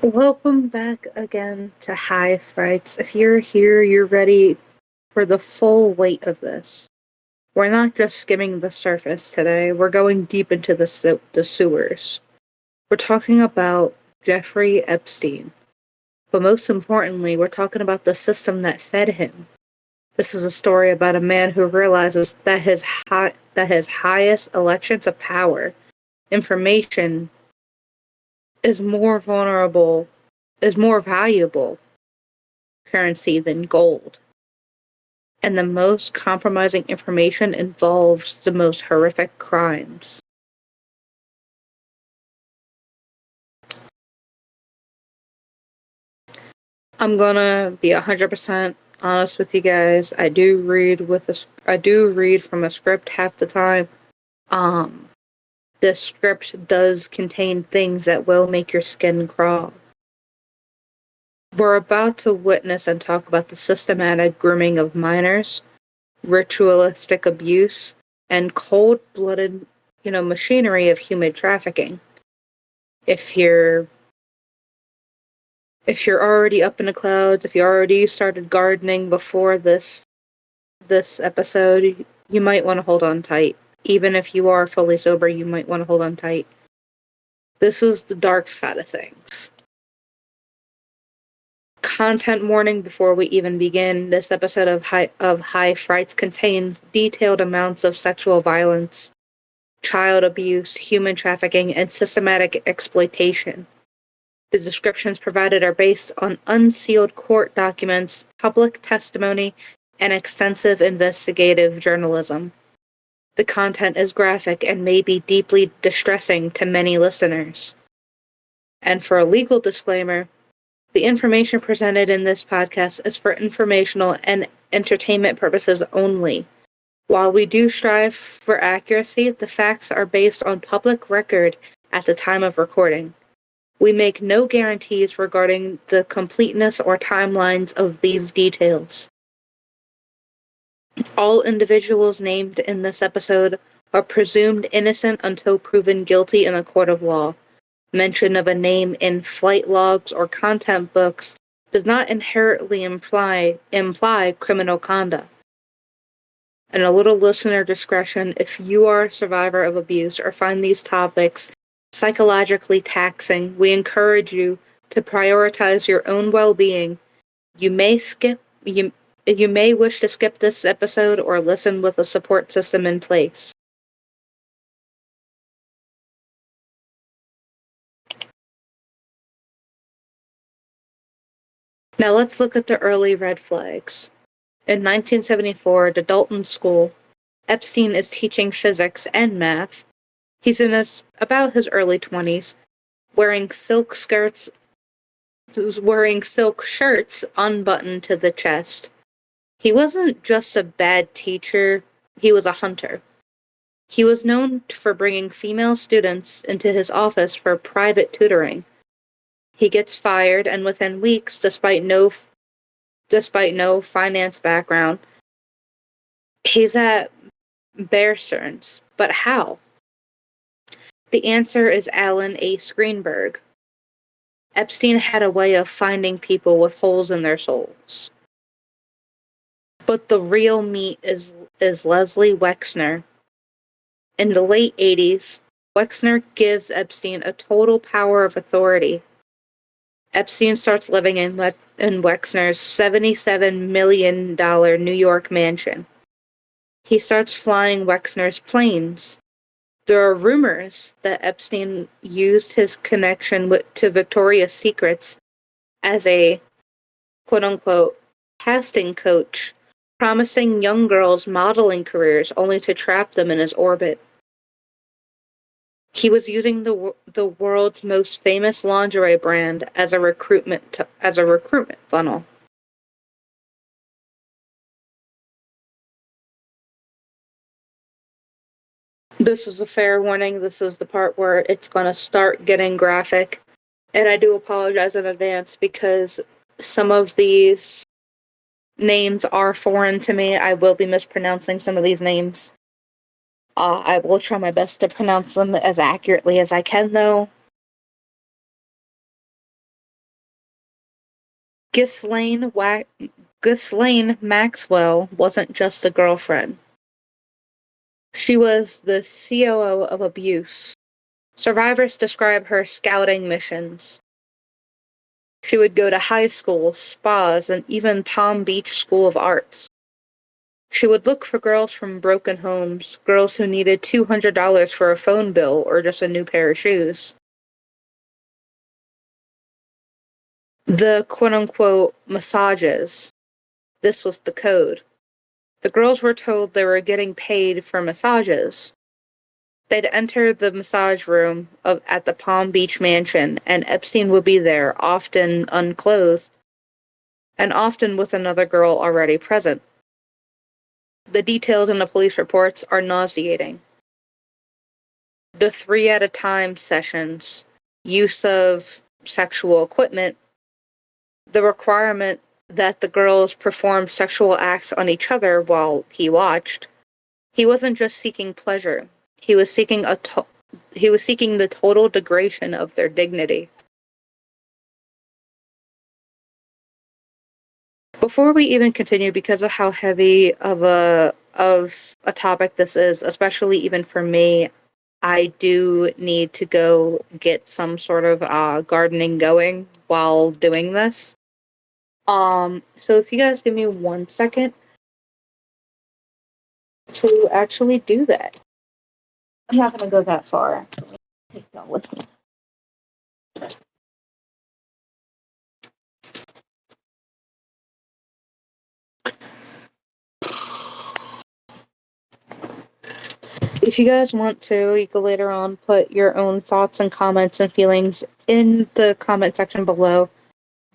Welcome back again to High Frights. If you're here, you're ready for the full weight of this. We're not just skimming the surface today, we're going deep into the sewers. We're talking about Jeffrey Epstein. But most importantly, we're talking about the system that fed him. This is a story about a man who realizes that his highest elections of power, information, is more valuable currency than gold. And the most compromising information involves the most horrific crimes. I'm gonna be 100% honest with you guys. I do read from a script half the time. Um, this script does contain things that will make your skin crawl. We're about to witness and talk about the systematic grooming of minors, ritualistic abuse, and cold-blooded, machinery of human trafficking. If you're already up in the clouds, if you already started gardening before this episode, you might want to hold on tight. Even if you are fully sober, you might want to hold on tight. This is the dark side of things. Content warning before we even begin. This episode of High Frights contains detailed amounts of sexual violence, child abuse, human trafficking, and systematic exploitation. The descriptions provided are based on unsealed court documents, public testimony, and extensive investigative journalism. The content is graphic and may be deeply distressing to many listeners. And for a legal disclaimer, the information presented in this podcast is for informational and entertainment purposes only. While we do strive for accuracy, the facts are based on public record at the time of recording. We make no guarantees regarding the completeness or timelines of these details. All individuals named in this episode are presumed innocent until proven guilty in a court of law. Mention of a name in flight logs or content books does not inherently imply criminal conduct. And a little listener discretion if you are a survivor of abuse or find these topics psychologically taxing. We encourage you to prioritize your own well-being. You may wish to skip this episode or listen with a support system in place. Now let's look at the early red flags. In 1974, the Dalton School, Epstein is teaching physics and math. He's about his early 20s, wearing silk shirts unbuttoned to the chest. He wasn't just a bad teacher, he was a hunter. He was known for bringing female students into his office for private tutoring. He gets fired, and within weeks, despite no finance background, he's at Bear Stearns. But how? The answer is Alan A. Greenberg. Epstein had a way of finding people with holes in their souls. But the real meat is Leslie Wexner. In the late 80s, Wexner gives Epstein a total power of authority. Epstein starts living in Wexner's $77 million New York mansion. He starts flying Wexner's planes. There are rumors that Epstein used his connection to Victoria's Secrets as a quote-unquote casting coach, promising young girls modeling careers only to trap them in his orbit. He was using the world's most famous lingerie brand as a recruitment funnel. This is a fair warning. This is the part where it's going to start getting graphic. And I do apologize in advance because some of these names are foreign to me. I will be mispronouncing some of these names. I will try my best to pronounce them as accurately as I can, though. Ghislaine Maxwell wasn't just a girlfriend. She was the COO of abuse. Survivors describe her scouting missions. She would go to high schools, spas, and even Palm Beach School of Arts. She would look for girls from broken homes, girls who needed $200 for a phone bill or just a new pair of shoes. The quote-unquote massages. This was the code. The girls were told they were getting paid for massages. They'd enter the massage room at the Palm Beach mansion, and Epstein would be there, often unclothed, and often with another girl already present. The details in the police reports are nauseating. The 3 at a time sessions, use of sexual equipment, the requirement that the girls perform sexual acts on each other while he watched. He wasn't just seeking pleasure. He was seeking the total degradation of their dignity. Before we even continue, because of how heavy of a topic this is, especially even for me, I do need to go get some sort of gardening going while doing this. So if you guys give me 1 second to actually do that. I'm not gonna go that far. Take that with me. If you guys want to, you can later on put your own thoughts and comments and feelings in the comment section below.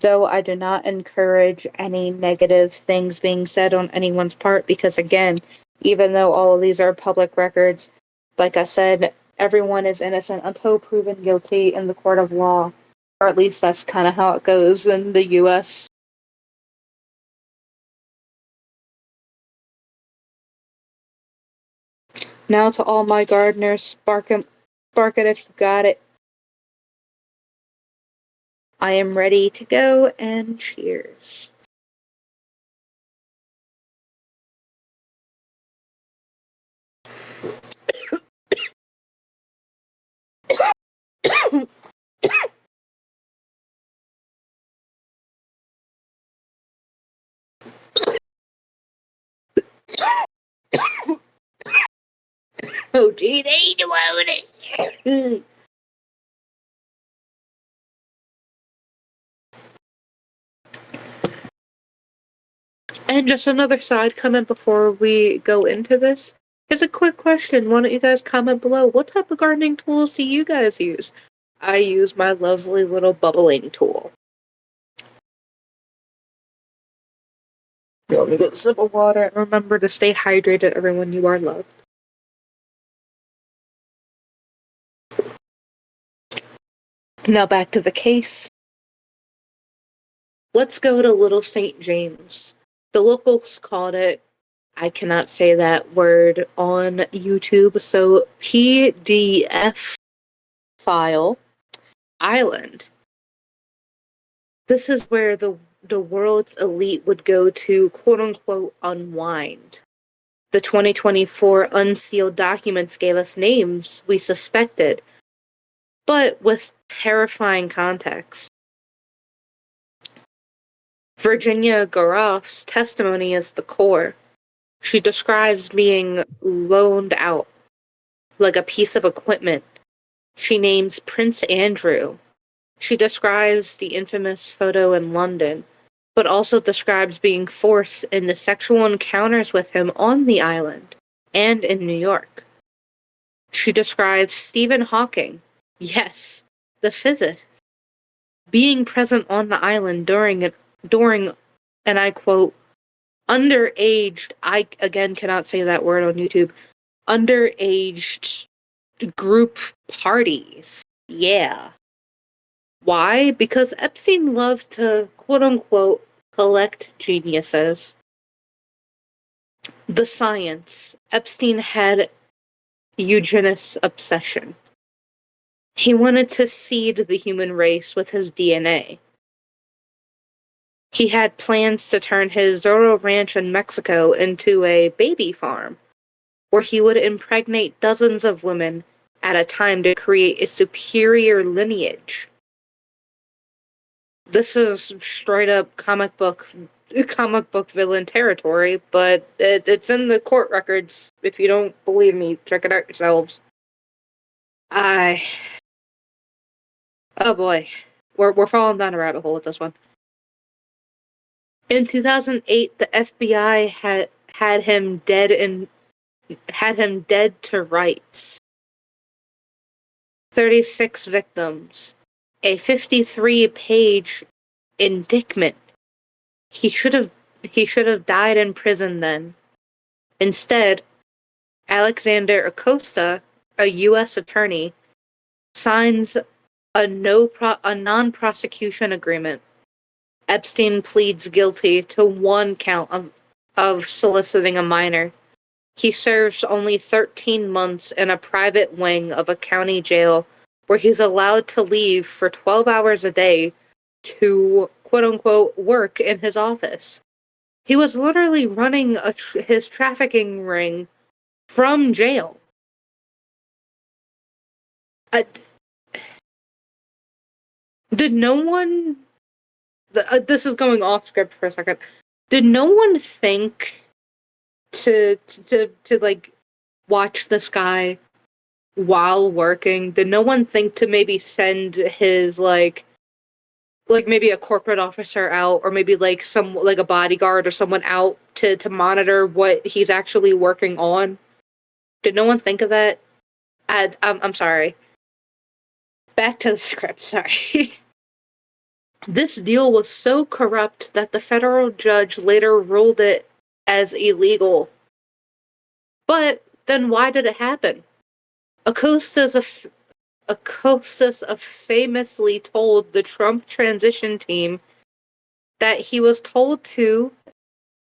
Though I do not encourage any negative things being said on anyone's part, because again, even though all of these are public records, like I said, everyone is innocent until proven guilty in the court of law. Or at least that's kind of how it goes in the US. Now to all my gardeners, spark it if you got it. I am ready to go, and cheers. Oh, gee, they ain't doing it. And just another side comment before we go into this. Here's a quick question. Why don't you guys comment below? What type of gardening tools do you guys use? I use my lovely little bubbling tool. Let me get a sip of water and remember to stay hydrated, everyone. You are loved. Now back to the case. Let's go to Little St. James. The locals called it, I cannot say that word on YouTube, so PDF file island. This is where the world's elite would go to quote unquote unwind. The 2024 unsealed documents gave us names we suspected, but with terrifying context. Virginia Giuffre's testimony is the core. She describes being loaned out like a piece of equipment. She names Prince Andrew. She describes the infamous photo in London, but also describes being forced into sexual encounters with him on the island and in New York. She describes Stephen Hawking, yes, the physicist, being present on the island during, and I quote, underaged, I again cannot say that word on YouTube, underaged group parties. Yeah. Why? Because Epstein loved to, quote unquote, collect geniuses. The science. Epstein had eugenist obsession. He wanted to seed the human race with his DNA. He had plans to turn his Zorro ranch in Mexico into a baby farm, where he would impregnate dozens of women at a time to create a superior lineage. This is straight up comic book villain territory, but it's in the court records. If you don't believe me, check it out yourselves. Oh boy, we're falling down a rabbit hole with this one. In 2008, the FBI had him dead to rights. 36 victims, a 53-page indictment. He should have died in prison then. Instead, Alexander Acosta, a U.S. attorney, signs a non-prosecution agreement. Epstein pleads guilty to one count of soliciting a minor. He serves only 13 months in a private wing of a county jail where he's allowed to leave for 12 hours a day to, quote-unquote, work in his office. He was literally running his trafficking ring from jail. Did no one... this is going off script for a second. Did no one think to like watch this guy while working? Did no one think to maybe send his like maybe a corporate officer out, or maybe like a bodyguard or someone out to monitor what he's actually working on? Did no one think of that? I'm sorry. Back to the script, sorry. This deal was so corrupt that the federal judge later ruled it as illegal. But then why did it happen? Acosta famously told the Trump transition team that he was told to,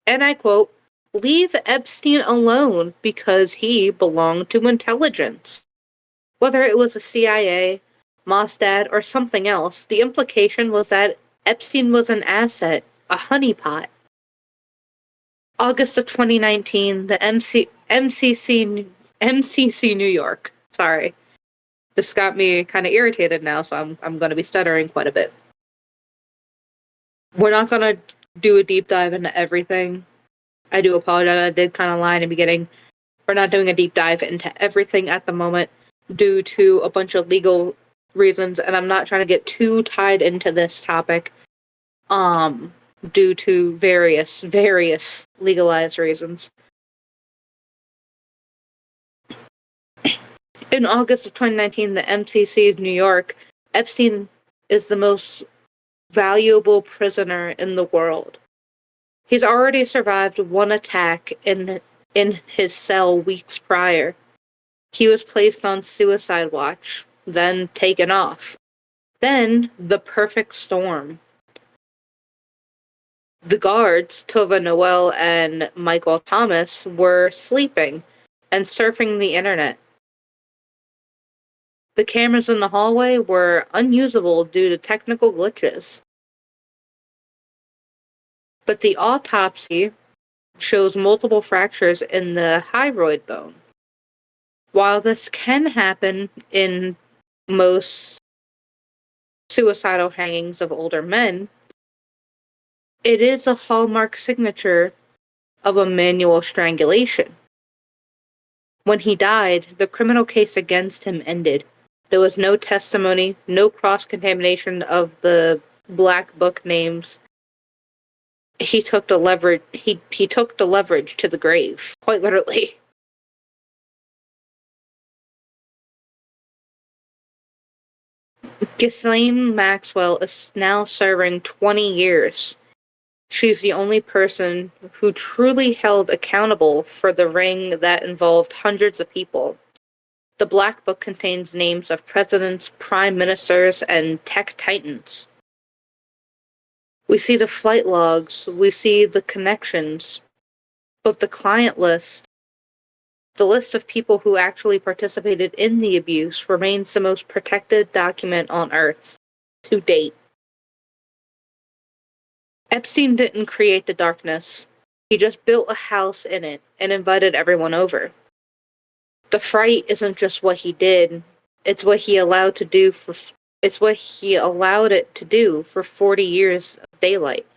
and I quote, leave Epstein alone because he belonged to intelligence. Whether it was the CIA, Mossad, or something else, the implication was that Epstein was an asset, a honeypot. August of 2019, the MCC New York. Sorry. This got me kind of irritated now, so I'm going to be stuttering quite a bit. We're not going to do a deep dive into everything. I do apologize. I did kind of lie in the beginning. We're not doing a deep dive into everything at the moment due to a bunch of legal reasons, and I'm not trying to get too tied into this topic due to various legalized reasons. In August of 2019, the MCC's New York, Epstein is the most valuable prisoner in the world. He's already survived one attack in his cell weeks prior. He was placed on suicide watch, then taken off. Then, the perfect storm. The guards, Tova Noel and Michael Thomas, were sleeping and surfing the internet. The cameras in the hallway were unusable due to technical glitches. But the autopsy shows multiple fractures in the hyoid bone. While this can happen in most suicidal hangings of older men, it is a hallmark signature of a manual strangulation. When he died, the criminal case against him ended. There was no testimony, no cross-contamination of the black book names. He took the leverage to the grave, quite literally. Ghislaine Maxwell is now serving 20 years. She's the only person who truly held accountable for the ring that involved hundreds of people. The Black Book contains names of presidents, prime ministers, and tech titans. We see the flight logs, we see the connections, but the client list, the list of people who actually participated in the abuse, remains the most protected document on Earth to date. Epstein didn't create the darkness. He just built a house in it and invited everyone over. The fright isn't just what he did, it's what he allowed to do for it's what he allowed it to do for 40 years of daylight.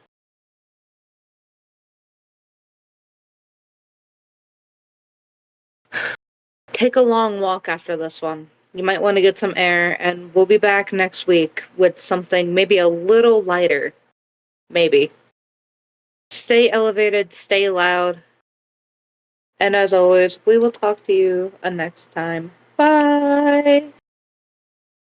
Take a long walk after this one. You might want to get some air, and we'll be back next week with something maybe a little lighter. Maybe. Stay elevated, stay loud, and as always, we will talk to you next time. Bye!